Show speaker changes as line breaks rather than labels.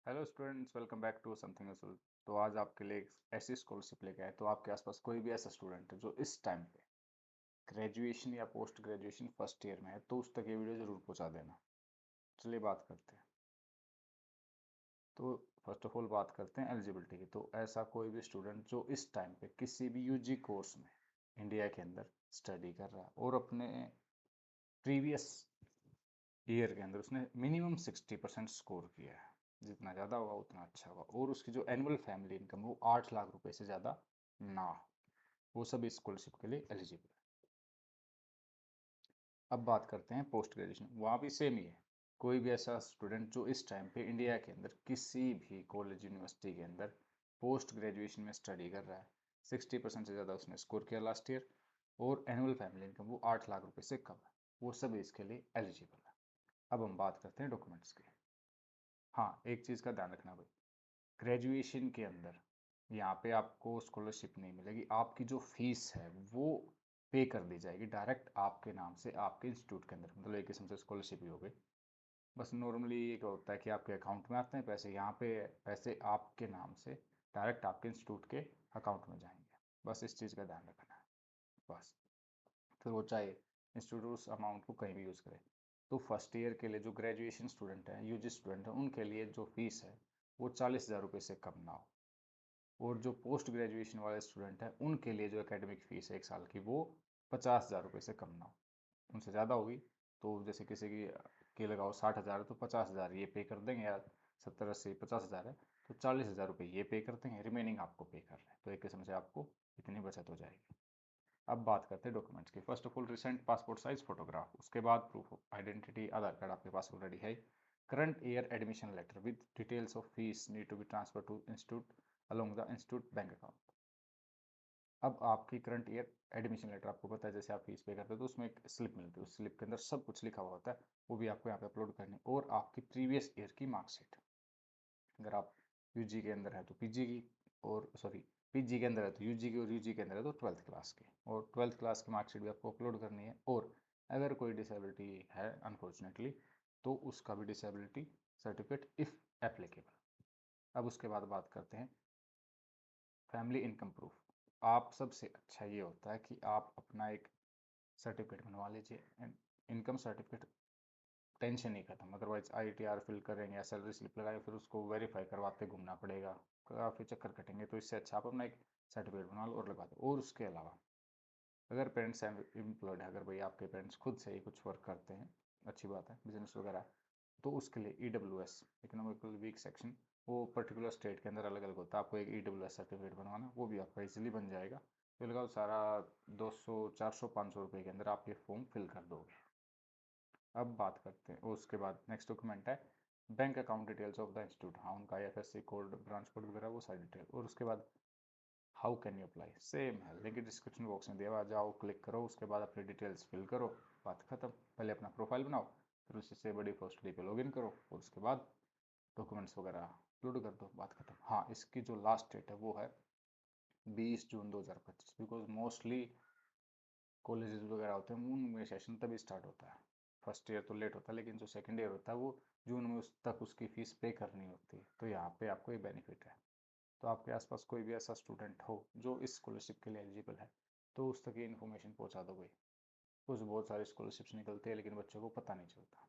Hello students, welcome back to something useful. तो आज आपके लिए एक ऐसी स्कॉलरशिप लेके आए। तो आपके आसपास कोई भी ऐसा स्टूडेंट है जो इस टाइम पे ग्रेजुएशन या पोस्ट ग्रेजुएशन फर्स्ट ईयर में है, तो उस तक ये वीडियो जरूर पहुंचा देना। चलिए बात करते हैं। तो फर्स्ट ऑफ ऑल बात करते हैं एलिजिबिलिटी की। तो ऐसा कोई भी स्टूडेंट जो इस टाइम पे किसी भी यूजी कोर्स में इंडिया के अंदर स्टडी कर रहा है और अपने प्रीवियस ईयर के अंदर उसने मिनिमम 60% स्कोर किया है, जितना ज़्यादा होगा उतना अच्छा होगा, और उसकी जो एनुअल फैमिली इनकम वो 8 लाख रुपए से ज़्यादा ना हो, वो सब स्कॉलरशिप के लिए एलिजिबल है। अब बात करते हैं पोस्ट ग्रेजुएशन। वहाँ भी सेम ही है। कोई भी ऐसा स्टूडेंट जो इस टाइम पे इंडिया के अंदर किसी भी कॉलेज यूनिवर्सिटी के अंदर पोस्ट ग्रेजुएशन में स्टडी कर रहा है, 60% से ज़्यादा उसने स्कोर किया लास्ट ईयर, और एनुअल फैमिली इनकम वो 8 लाख रुपए से कम है, वो सब इसके लिए एलिजिबल है। अब हम बात करते हैं डॉक्यूमेंट्स की। हाँ, एक चीज़ का ध्यान रखना भाई, ग्रेजुएशन के अंदर यहाँ पे आपको स्कॉलरशिप नहीं मिलेगी। आपकी जो फीस है वो पे कर दी जाएगी डायरेक्ट आपके नाम से आपके इंस्टीट्यूट के अंदर, मतलब एक किस्म से स्कॉलरशिप ही हो गई। बस नॉर्मली ये क्या होता है कि आपके अकाउंट में आते हैं पैसे, यहाँ पे पैसे आपके नाम से डायरेक्ट आपके इंस्टीट्यूट के अकाउंट में जाएंगे। बस इस चीज़ का ध्यान रखना है बस। फिर वो चाहे इंस्टीट्यूट उस अमाउंट को कहीं भी यूज़ करे। तो फर्स्ट ईयर के लिए जो ग्रेजुएशन स्टूडेंट हैं, यूजी स्टूडेंट हैं, उनके लिए जो फीस है वो 40,000 रुपये से कम ना हो। और जो पोस्ट ग्रेजुएशन वाले स्टूडेंट हैं उनके लिए जो एकेडमिक फीस है एक साल की, वो 50,000 रुपये से कम ना हो। उनसे ज़्यादा होगी तो जैसे किसी की लगाओ 60,000 है तो 50,000 ये पे कर देंगे, या 70, 80, 50,000 है तो 40,000 रुपये ये पे कर देंगे, रिमेनिंग आपको पे कर रहे हैं। तो एक किस्म से आपको इतनी बचत हो जाएगी। अब बात करते हैं डॉक्यूमेंट्स की। First of all recent passport size photograph, उसके बाद proof of identity, Aadhaar card आपके पास ऑलरेडी है। Current year admission letter with details of fees need to be transfer to institute along the institute bank account. अब आपकी current year admission letter, आपको पता है जैसे आप फीस पे करते हो तो उसमें एक स्लिप मिलती है, उस स्लिप के अंदर सब कुछ लिखा हुआ होता है, वो भी आपको यहाँ पे अपलोड करनी है। और आपकी प्रीवियस ईयर की मार्कशीट, अगर आप यूजी के अंदर है तो पीजी की, और सॉरी पीजी के अंदर है तो यूजी की, और यूजी के अंदर है तो 12th क्लास की, और 12th क्लास की मार्कशीट भी आपको अपलोड करनी है। और अगर कोई डिसेबिलिटी है अनफॉर्चुनेटली, तो उसका भी डिसेबिलिटी सर्टिफिकेट इफ़ एप्लीकेबल। अब उसके बाद बात करते हैं फैमिली इनकम प्रूफ। आप सबसे अच्छा ये होता है कि आप अपना एक सर्टिफिकेट बनवा लीजिए, इनकम सर्टिफिकेट। टेंशन ही खत्म। अदरवाइज आईटीआर फिल करेंगे या सैलरी स्लिप लगाएंगे, फिर उसको वेरीफाई करवाते घूमना पड़ेगा, काफ़ी चक्कर कटेंगे। तो इससे अच्छा आप अपना एक सर्टिफिकेट बना लो और लगा दो। और उसके अलावा अगर पेरेंट्स एम्प्लॉयड है, अगर भाई आपके पेरेंट्स खुद से ही कुछ वर्क करते हैं, अच्छी बात है, बिजनेस वगैरह, तो उसके लिए EWS इकोनॉमिकल वीक सेक्शन, वो पर्टिकुलर स्टेट के अंदर अलग अलग होता है। आपको एक EWS सर्टिफिकेट बनवाना, वो भी आपका इजीली बन जाएगा। तो लगाओ सारा 200, 400, 500 रुपये के अंदर आप ये फॉर्म फिल कर दोगे। अब बात करते हैं उसके बाद नेक्स्ट डॉक्यूमेंट है bank account details of the institute. हाँ, उनका IFSC कोड, ब्रांच कोड वगैरह वो सारी डिटेल। और उसके बाद how can you apply, same है, लिंक डिस्क्रिप्शन बॉक्स में दिया हुआ, जाओ क्लिक करो, उसके बाद अपनी डिटेल्स फिल करो, बात खत्म। पहले अपना प्रोफाइल बनाओ, फिर उसी से बड़ी फर्स्ट पे लॉगिन करो, और उसके बाद डॉक्यूमेंट्स वगैरह अपलोड कर दो, बात खत्म। हाँ, इसकी जो लास्ट डेट है वो है 20 जून 2025, बिकॉज मोस्टली कॉलेजेस वगैरह होते हैं उनमें सेशन तभी स्टार्ट होता है। फर्स्ट ईयर तो लेट होता है, लेकिन जो सेकेंड ईयर होता है वो जून में उस तक उसकी फ़ीस पे करनी होती है। तो यहाँ पे आपको ये बेनिफिट है। तो आपके आसपास कोई भी ऐसा स्टूडेंट हो जो इस स्कॉलरशिप के लिए एलिजिबल है, तो उस तक ये इन्फॉर्मेशन पहुँचा दो भाई। कुछ बहुत सारी स्कॉलरशिप्स निकलती है लेकिन बच्चों को पता नहीं चलता।